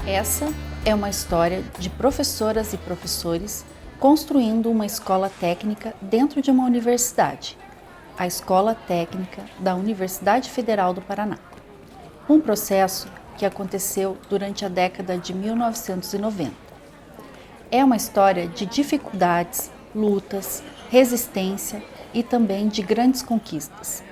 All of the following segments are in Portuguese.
Essa é uma história de professoras e professores construindo uma escola técnica dentro de uma universidade, a Escola Técnica da Universidade Federal do Paraná. Um processo que aconteceu durante a década de 1990. É uma história de dificuldades, lutas, resistência e também de grandes conquistas.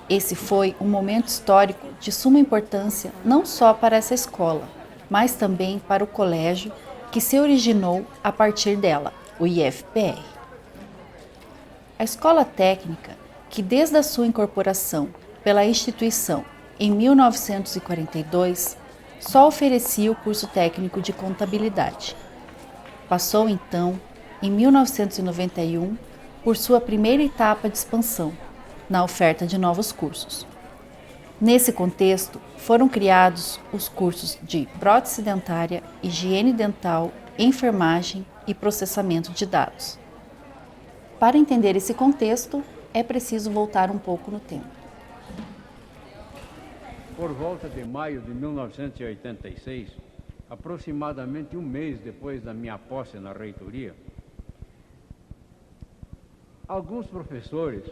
Esse foi um momento histórico de suma importância não só para essa escola, mas também para o colégio que se originou a partir dela, o IFPR. A Escola Técnica, que desde a sua incorporação pela instituição em 1942, só oferecia o curso técnico de contabilidade. Passou então, em 1991, por sua primeira etapa de expansão, na oferta de novos cursos. Nesse contexto, foram criados os cursos de prótese dentária, higiene dental, enfermagem e processamento de dados. Para entender esse contexto, é preciso voltar um pouco no tempo. Por volta de maio de 1986, aproximadamente um mês depois da minha posse na reitoria, alguns professores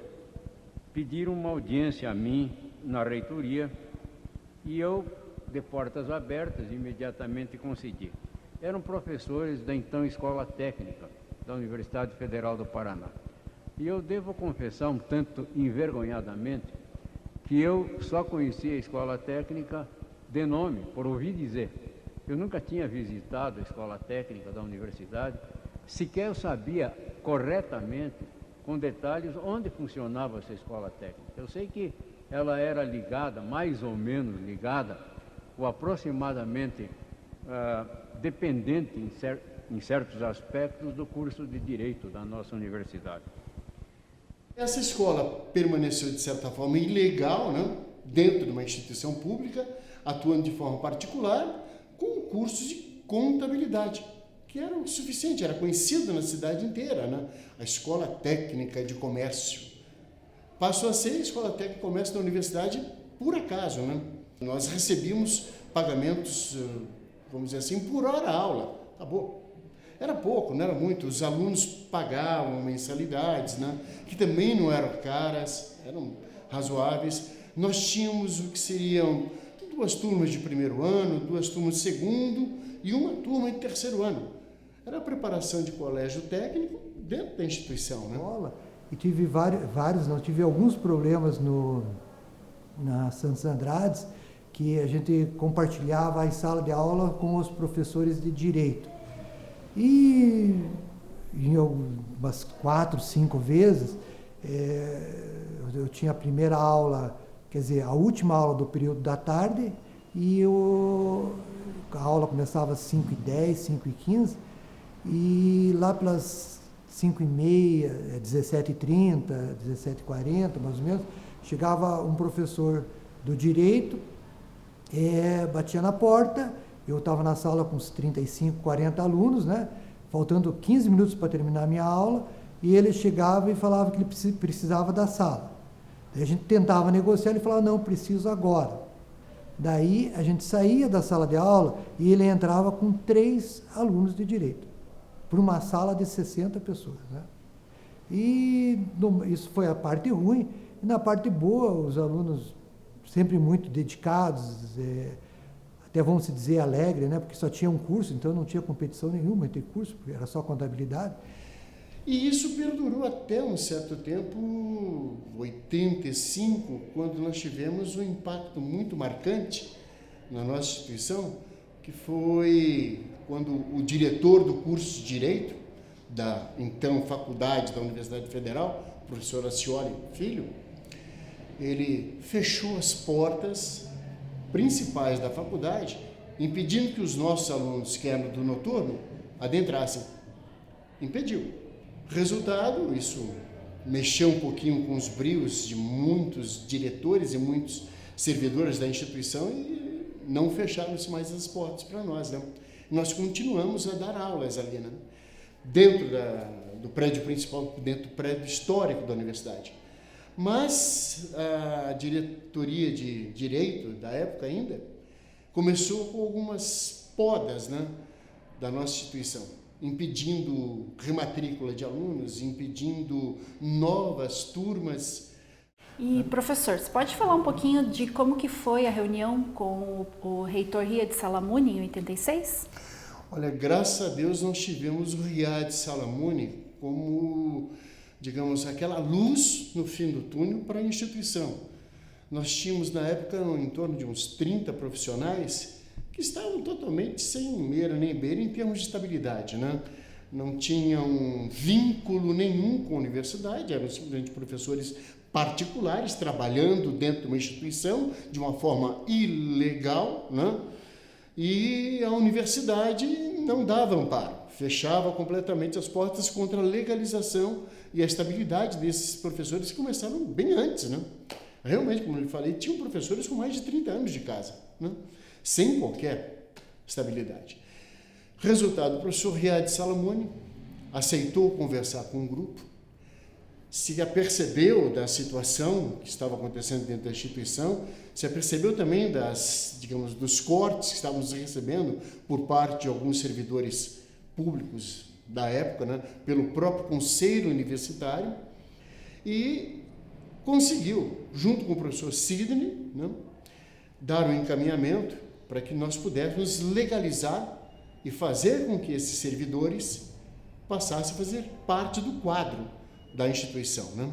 pediram uma audiência a mim na reitoria e eu, de portas abertas, imediatamente concedi. Eram professores da então Escola Técnica da Universidade Federal do Paraná. E eu devo confessar um tanto envergonhadamente que eu só conhecia a Escola Técnica de nome, por ouvir dizer. Eu nunca tinha visitado a Escola Técnica da Universidade, sequer eu sabia corretamente, com detalhes, onde funcionava essa escola técnica. Eu sei que ela era ligada, mais ou menos ligada, ou aproximadamente dependente em certos aspectos do curso de Direito da nossa universidade. Essa escola permaneceu, de certa forma, ilegal, né? Dentro de uma instituição pública, atuando de forma particular, com cursos de contabilidade, que era o suficiente, era conhecido na cidade inteira, né? A Escola Técnica de Comércio. Passou a ser a Escola Técnica de Comércio da Universidade por acaso, né? Nós recebíamos pagamentos, vamos dizer assim, por hora aula. Acabou. Era pouco, não era muito. Os alunos pagavam mensalidades, né? Que também não eram caras, eram razoáveis. Nós tínhamos o que seriam 2 turmas de primeiro ano, 2 turmas de segundo e 1 turma de terceiro ano. Era a preparação de colégio técnico dentro da instituição, né? E tive tive alguns problemas na Santos Andrades, que a gente compartilhava a sala de aula com os professores de Direito. E em umas 4, 5 vezes, eu tinha a primeira aula, quer dizer, a última aula do período da tarde, e a aula começava às 5h10, 5h15, e lá pelas 5h30, 17h30, 17h40, mais ou menos, chegava um professor do Direito, batia na porta, eu estava na sala com uns 35, 40 alunos, né? Faltando 15 minutos para terminar a minha aula, e ele chegava e falava que ele precisava da sala. Daí a gente tentava negociar, ele falava, não, preciso agora. Daí a gente saía da sala de aula e ele entrava com 3 alunos de Direito, para uma sala de 60 pessoas, né? E isso foi a parte ruim. E na parte boa, os alunos sempre muito dedicados, até vamos dizer alegre, né? Porque só tinha um curso, então não tinha competição nenhuma entre cursos, porque era só contabilidade. E isso perdurou até um certo tempo, 85, quando nós tivemos um impacto muito marcante na nossa instituição, que foi quando o diretor do curso de Direito, da então faculdade da Universidade Federal, o professor Acioli Filho, ele fechou as portas principais da faculdade, impedindo que os nossos alunos, que eram do noturno, adentrassem. Impediu. Resultado, isso mexeu um pouquinho com os brios de muitos diretores e muitos servidores da instituição e não fecharam-se mais as portas para nós, né? Nós continuamos a dar aulas ali, né? Dentro do prédio principal, dentro do prédio histórico da universidade. Mas a diretoria de Direito, da época ainda, começou com algumas podas, né, da nossa instituição, impedindo rematrícula de alunos, impedindo novas turmas. E, professor, você pode falar um pouquinho de como que foi a reunião com o reitor Riad Salamuni em 86? Olha, graças a Deus nós tivemos o Riad Salamuni como, digamos, aquela luz no fim do túnel para a instituição. Nós tínhamos, na época, em torno de uns 30 profissionais que estavam totalmente sem meira nem beira em termos de estabilidade, né? Não tinham vínculo nenhum com a universidade, eram simplesmente professores particulares trabalhando dentro de uma instituição de uma forma ilegal, né? E a universidade não dava amparo, fechava completamente as portas contra a legalização e a estabilidade desses professores que começaram bem antes, né? Realmente, como eu falei, tinham professores com mais de 30 anos de casa, né? Sem qualquer estabilidade. Resultado, o professor Riad Salamuni aceitou conversar com o grupo, se apercebeu da situação que estava acontecendo dentro da instituição, se apercebeu também dos cortes que estávamos recebendo por parte de alguns servidores públicos da época, né, pelo próprio conselho universitário, e conseguiu, junto com o professor Sidney, né, dar um encaminhamento para que nós pudéssemos legalizar e fazer com que esses servidores passassem a fazer parte do quadro da instituição, né?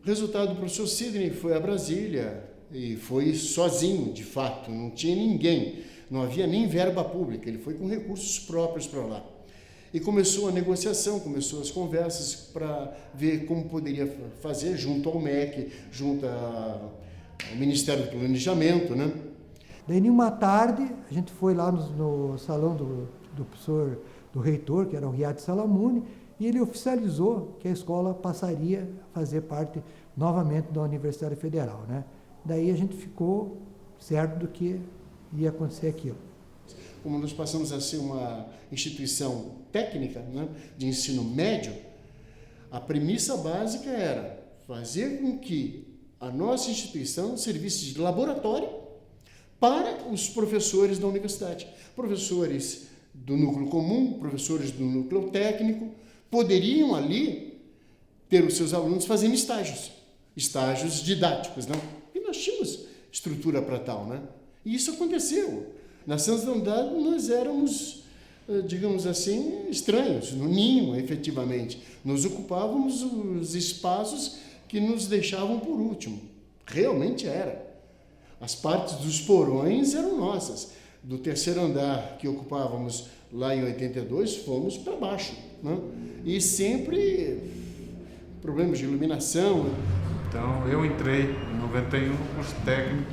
Resultado, o professor Sidney foi a Brasília e foi sozinho, de fato, não tinha ninguém, não havia nem verba pública, ele foi com recursos próprios para lá. E começou a negociação, começou as conversas para ver como poderia fazer junto ao MEC, junto ao Ministério do Planejamento, né? Daí, numa tarde, a gente foi lá no salão do professor, do reitor, que era o Riad Salamuni, e ele oficializou que a escola passaria a fazer parte novamente da Universidade Federal, né? Daí a gente ficou certo do que ia acontecer aquilo. Como nós passamos a ser uma instituição técnica, né, de ensino médio, a premissa básica era fazer com que a nossa instituição servisse de laboratório para os professores da universidade. Professores do núcleo comum, professores do núcleo técnico, poderiam ali ter os seus alunos fazendo estágios didáticos, não? E nós tínhamos estrutura para tal, né? E isso aconteceu. Na Santos Andrade nós éramos, digamos assim, estranhos, no ninho, efetivamente. Nós ocupávamos os espaços que nos deixavam por último. Realmente era. As partes dos porões eram nossas. Do terceiro andar que ocupávamos lá em 82, fomos para baixo, né? E sempre problemas de iluminação. Então, eu entrei em 91 no curso técnico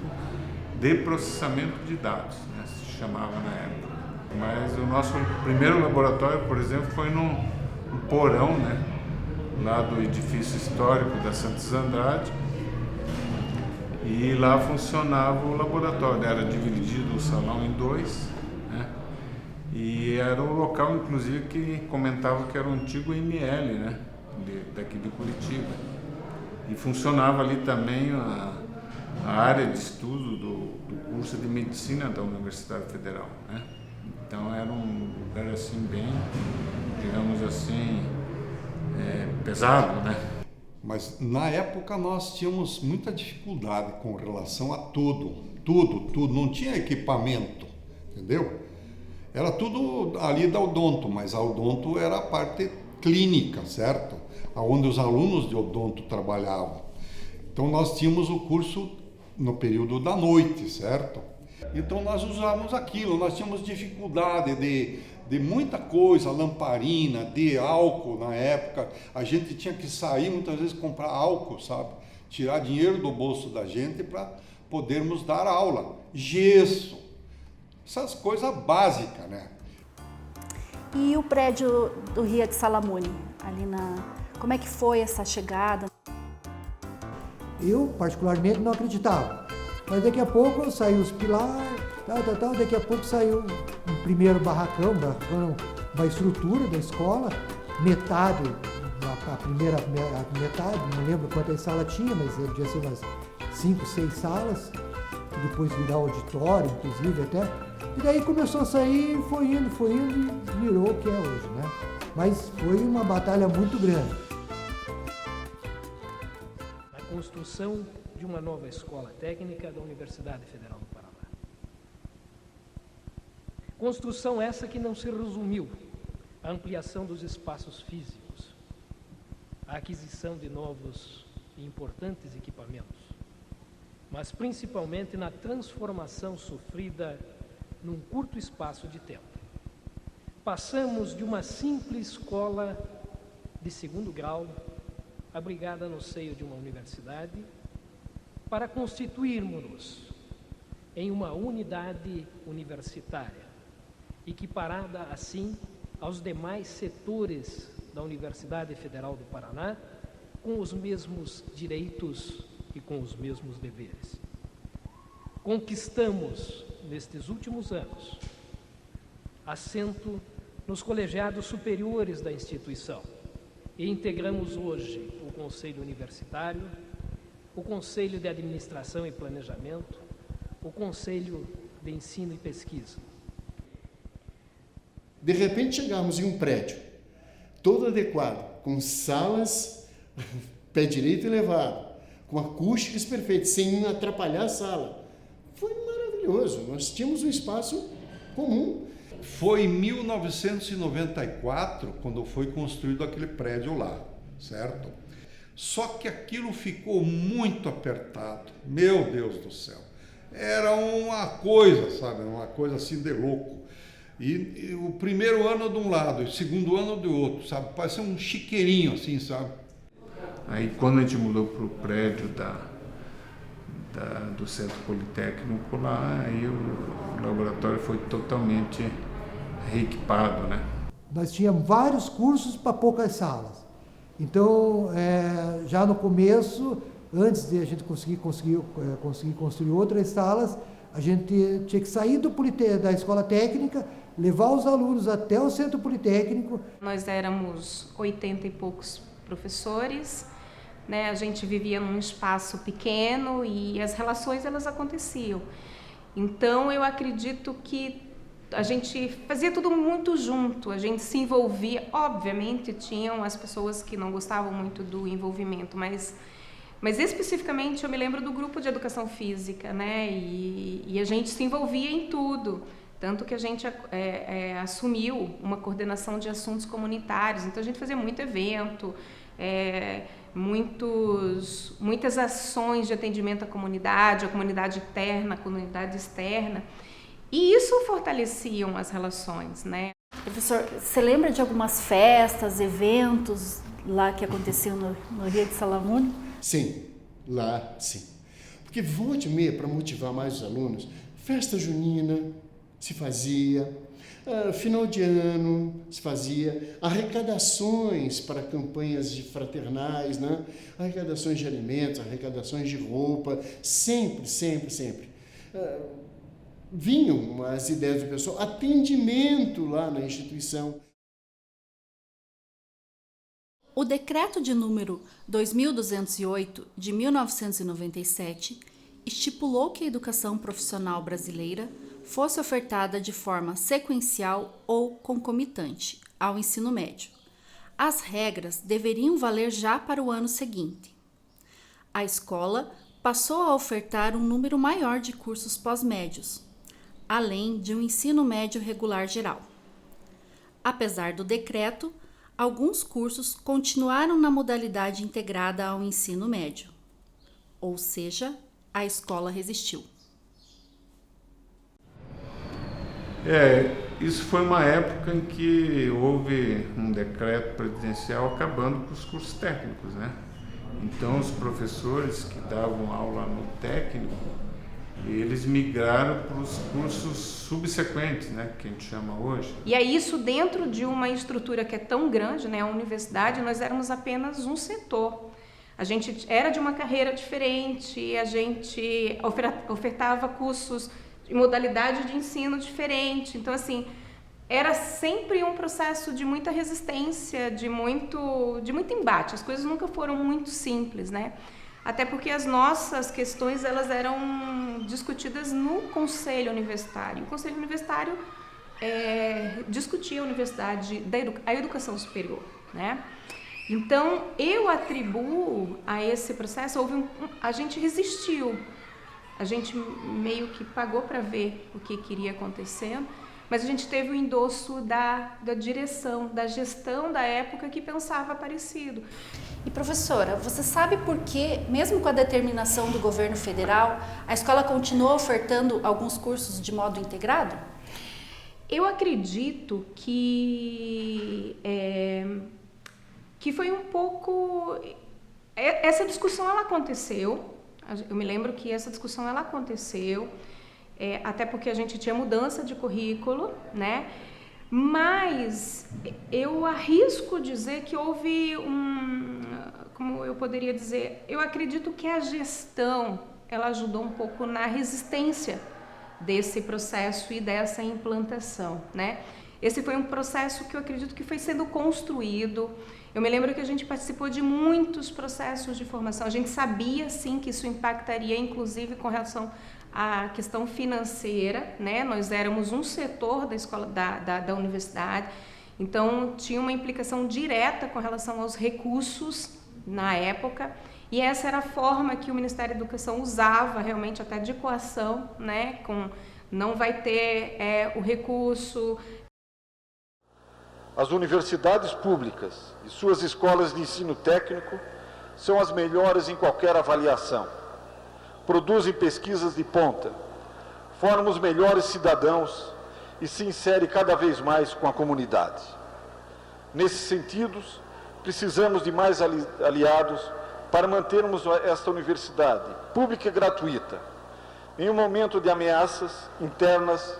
de processamento de dados, né, se chamava na época. Mas o nosso primeiro laboratório, por exemplo, foi num porão, né, lá do edifício histórico da Santos Andrade. E lá funcionava o laboratório, era dividido o salão em dois, né? E era o local, inclusive, que comentava que era o antigo ML, né? Daqui de Curitiba. E funcionava ali também a área de estudo do curso de medicina da Universidade Federal, né? Então era um lugar assim bem, digamos assim, pesado, né? Mas na época nós tínhamos muita dificuldade com relação a tudo, não tinha equipamento, entendeu? Era tudo ali da odonto, mas a odonto era a parte clínica, certo? Onde os alunos de odonto trabalhavam. Então nós tínhamos o curso no período da noite, certo? Então nós usávamos aquilo, nós tínhamos dificuldade de muita coisa, lamparina, de álcool na época. A gente tinha que sair muitas vezes comprar álcool, sabe? Tirar dinheiro do bolso da gente para podermos dar aula. Gesso, essas coisas básicas, né? E o prédio do Riad Salamuni, ali como é que foi essa chegada? Eu, particularmente, não acreditava. Mas daqui a pouco saiu os pilares, daqui a pouco saiu um primeiro barracão, uma estrutura da escola, metade, a primeira metade, não lembro quantas salas tinha, mas devia ser umas 5, 6 salas. depois virar auditório, inclusive até. E daí começou a sair, foi indo e virou o que é hoje, né? Mas foi uma batalha muito grande. A construção de uma nova escola técnica da Universidade Federal do Paraná. Construção essa que não se resumiu à ampliação dos espaços físicos, à aquisição de novos e importantes equipamentos, mas principalmente na transformação sofrida num curto espaço de tempo. Passamos de uma simples escola de segundo grau, abrigada no seio de uma universidade, para constituirmos-nos em uma unidade universitária, equiparada assim aos demais setores da Universidade Federal do Paraná, com os mesmos direitos e com os mesmos deveres. Conquistamos, nestes últimos anos, assento nos colegiados superiores da instituição e integramos hoje o Conselho Universitário, o Conselho de Administração e Planejamento, o Conselho de Ensino e Pesquisa. De repente chegamos em um prédio todo adequado, com salas, pé direito elevado, com acústicas perfeitas, sem atrapalhar a sala. Foi maravilhoso, nós tínhamos um espaço comum. Foi em 1994, quando foi construído aquele prédio lá, certo? Só que aquilo ficou muito apertado, meu Deus do céu. Era uma coisa, sabe, uma coisa assim de louco. E o primeiro ano de um lado, e o segundo ano do outro, sabe? Parecia um chiqueirinho assim, sabe? Aí quando a gente mudou para o prédio do Centro Politécnico lá, aí o laboratório foi totalmente reequipado, né? Nós tínhamos vários cursos para poucas salas. Então, já no começo, antes de a gente conseguir construir outras salas, a gente tinha que sair da escola técnica, levar os alunos até o Centro Politécnico. Nós éramos 80 e poucos professores, né? A gente vivia num espaço pequeno e as relações elas aconteciam. Então eu acredito que a gente fazia tudo muito junto, a gente se envolvia. Obviamente tinham as pessoas que não gostavam muito do envolvimento, mas especificamente eu me lembro do grupo de educação física, né? E a gente se envolvia em tudo. Tanto que a gente assumiu uma coordenação de assuntos comunitários. Então, a gente fazia muito evento, muitas ações de atendimento à comunidade, a comunidade interna, a comunidade externa. E isso fortaleciam as relações, né? Professor, você lembra de algumas festas, eventos lá que aconteciam no Rio de Salamune? Sim, lá sim. Porque volte e meia, para motivar mais os alunos, festa junina se fazia, final de ano se fazia, arrecadações para campanhas de fraternais, né? Arrecadações de alimentos, arrecadações de roupa, sempre. Vinham as ideias do pessoal, atendimento lá na instituição. O decreto de número 2208 de 1997 estipulou que a educação profissional brasileira fosse ofertada de forma sequencial ou concomitante ao ensino médio. As regras deveriam valer já para o ano seguinte. A escola passou a ofertar um número maior de cursos pós-médios, além de um ensino médio regular geral. Apesar do decreto, alguns cursos continuaram na modalidade integrada ao ensino médio, ou seja, a escola resistiu. Isso foi uma época em que houve um decreto presidencial acabando com os cursos técnicos, né? Então, os professores que davam aula no técnico, eles migraram para os cursos subsequentes, né, que a gente chama hoje. E é isso dentro de uma estrutura que é tão grande, né, a universidade, nós éramos apenas um setor. A gente era de uma carreira diferente, a gente ofertava cursos de modalidade de ensino diferente. Então, assim, era sempre um processo de muita resistência, de muito embate. As coisas nunca foram muito simples, né? até porque as nossas questões elas eram discutidas no Conselho Universitário. O Conselho Universitário discutia a educação superior, né? Então, eu atribuo a esse processo, a gente resistiu, a gente meio que pagou para ver o que iria acontecendo, mas a gente teve o endosso da direção, da gestão da época que pensava parecido. E professora, você sabe por que, mesmo com a determinação do governo federal, a escola continuou ofertando alguns cursos de modo integrado? Eu acredito que foi um pouco... Essa discussão ela aconteceu, eu me lembro que essa discussão ela aconteceu, até porque a gente tinha mudança de currículo, né? Mas eu arrisco dizer que houve como eu poderia dizer, eu acredito que a gestão, ela ajudou um pouco na resistência desse processo e dessa implantação, né? Esse foi um processo que eu acredito que foi sendo construído. Eu me lembro que a gente participou de muitos processos de formação. A gente sabia, sim, que isso impactaria, inclusive, com relação à questão financeira, né? Nós éramos um setor da escola, da universidade, então tinha uma implicação direta com relação aos recursos na época. E essa era a forma que o Ministério da Educação usava, realmente, até de coação, né? Não vai ter o recurso. As universidades públicas e suas escolas de ensino técnico são as melhores em qualquer avaliação. Produzem pesquisas de ponta, formam os melhores cidadãos e se inserem cada vez mais com a comunidade. Nesses sentidos, precisamos de mais aliados para mantermos esta universidade pública e gratuita, em um momento de ameaças internas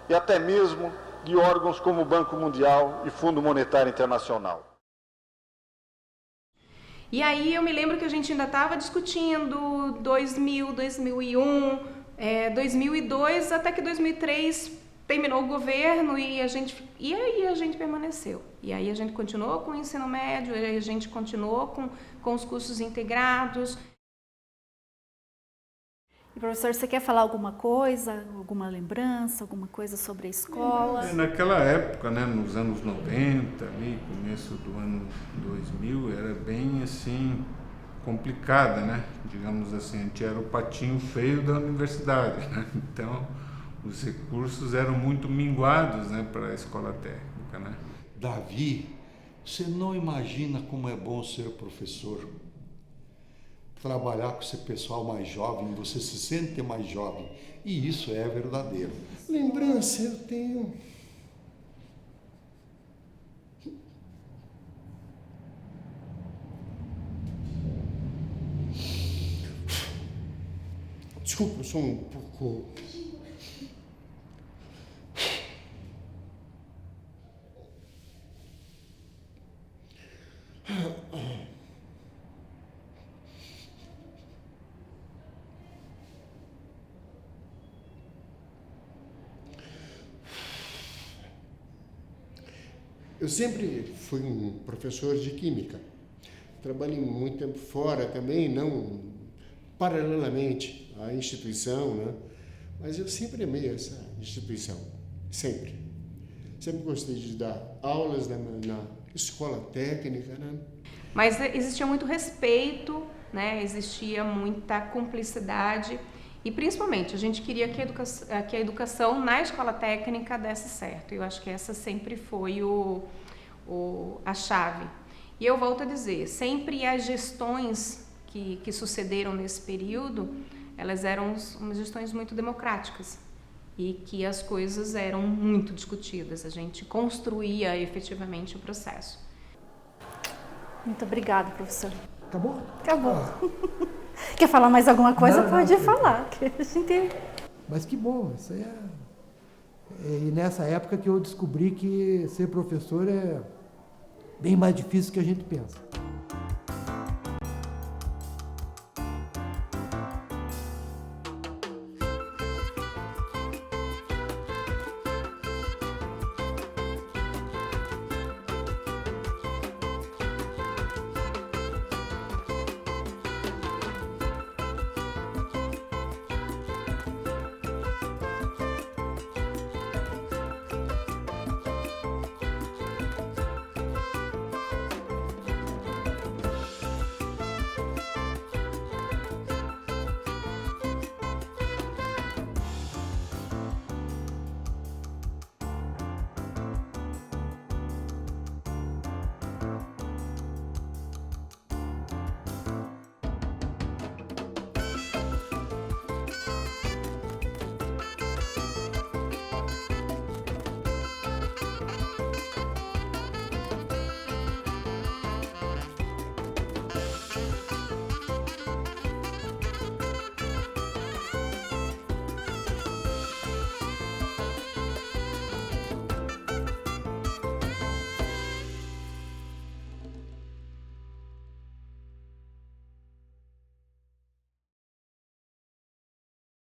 e até mesmo de órgãos como o Banco Mundial e Fundo Monetário Internacional. E aí eu me lembro que a gente ainda estava discutindo 2000, 2001, 2002, até que 2003 terminou o governo e aí a gente permaneceu. E aí a gente continuou com o ensino médio, a gente continuou com os cursos integrados. E professor, você quer falar alguma coisa, alguma lembrança, alguma coisa sobre a escola? Naquela época, né, nos anos 90, ali, começo do ano 2000, era bem assim, complicada, né? Digamos assim, a gente era o patinho feio da universidade, né? Então, os recursos eram muito minguados, né, para a escola técnica, né? Davi, você não imagina como é bom ser professor. Trabalhar com esse pessoal mais jovem, você se sente mais jovem. E isso é verdadeiro. Lembrança, eu tenho... Desculpa, eu sou um pouco... Eu sempre fui um professor de química. Trabalhei muito tempo fora também, não paralelamente à instituição, né? Mas eu sempre amei essa instituição, sempre. Sempre gostei de dar aulas na escola técnica, né? Mas existia muito respeito, né? Existia muita cumplicidade e, principalmente, a gente queria que a educação na escola técnica desse certo. Eu acho que essa sempre foi a chave. E eu volto a dizer, sempre as gestões que sucederam nesse período, elas eram umas gestões muito democráticas e que as coisas eram muito discutidas. A gente construía efetivamente o processo. Muito obrigada, professor. Acabou? Acabou. Quer falar mais alguma coisa? Não, pode falar. Que a gente... Mas que bom, isso aí E nessa época que eu descobri que ser professor é bem mais difícil do que a gente pensa.